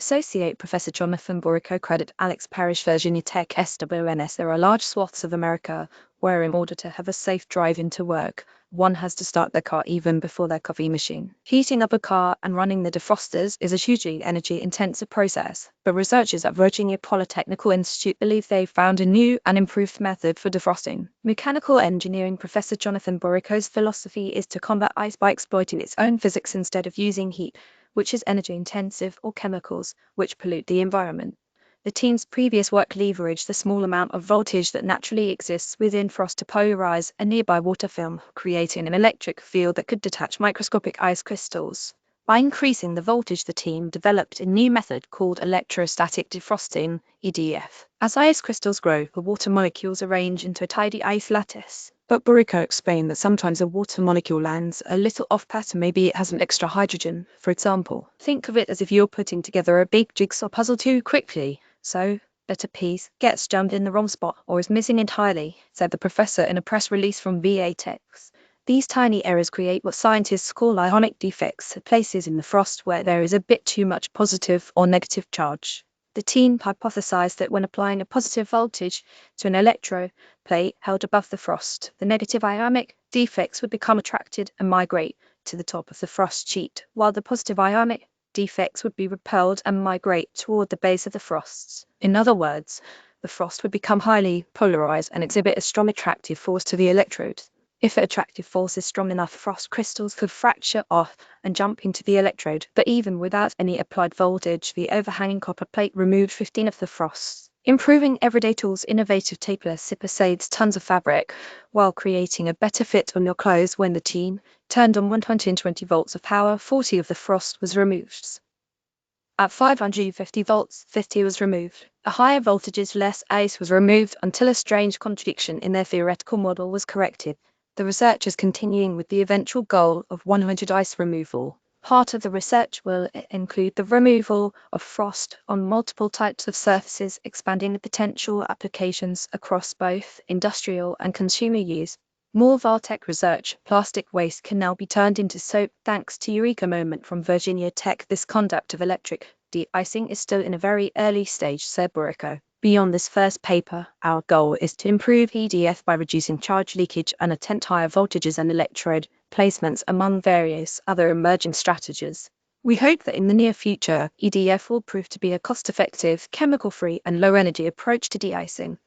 Associate Professor Jonathan Boreyko credit Alex Parrish, Virginia Tech, SWNS There are large swaths of America where, in order to have a safe drive into work, one has to start their car even before their coffee machine. Heating up a car and running the defrosters is a hugely energy-intensive process, but researchers at Virginia Polytechnical Institute believe they've found a new and improved method for defrosting. Mechanical engineering Professor Jonathan Boreyko's philosophy is to combat ice by exploiting its own physics instead of using heat, which is energy-intensive, or chemicals, which pollute the environment. The team's previous work leveraged the small amount of voltage that naturally exists within frost to polarize a nearby water film, creating an electric field that could detach microscopic ice crystals. By increasing the voltage, the team developed a new method called electrostatic defrosting, EDF. As ice crystals grow, the water molecules arrange into a tidy ice lattice. But Boreyko explained that sometimes a water molecule lands a little off-pattern, maybe it has an extra hydrogen, for example. Think of it as if you're putting together a big jigsaw puzzle too quickly. So, that a piece gets jammed in the wrong spot or is missing entirely, said the professor in a press release from VA Techs. These tiny errors create what scientists call ionic defects, places in the frost where there is a bit too much positive or negative charge. The team hypothesized that when applying a positive voltage to an electrode plate held above the frost, the negative ionic defects would become attracted and migrate to the top of the frost sheet, while the positive ionic defects would be repelled and migrate toward the base of the frosts. In other words, the frost would become highly polarized and exhibit a strong attractive force to the electrode. If the attractive force is strong enough, frost crystals could fracture off and jump into the electrode, but even without any applied voltage, the overhanging copper plate removed 15 of the frosts. Improving everyday tools, innovative taper zipper saves tons of fabric, while creating a better fit on your clothes. When the team turned on 120 volts of power, 40 of the frost was removed. At 550 volts, 50 was removed. At higher voltages, less ice was removed until a strange contradiction in their theoretical model was corrected. The researchers continuing with the eventual goal of 100 ice removal. Part of the research will include the removal of frost on multiple types of surfaces, expanding the potential applications across both industrial and consumer use. More Valtech research, plastic waste can now be turned into soap thanks to Eureka moment from Virginia Tech. This concept of electric de-icing is still in a very early stage, said Boreyko. Beyond this first paper, our goal is to improve EDF by reducing charge leakage and attempt higher voltages and electrode placements, among various other emerging strategies. We hope that in the near future, EDF will prove to be a cost-effective, chemical-free and low-energy approach to de-icing.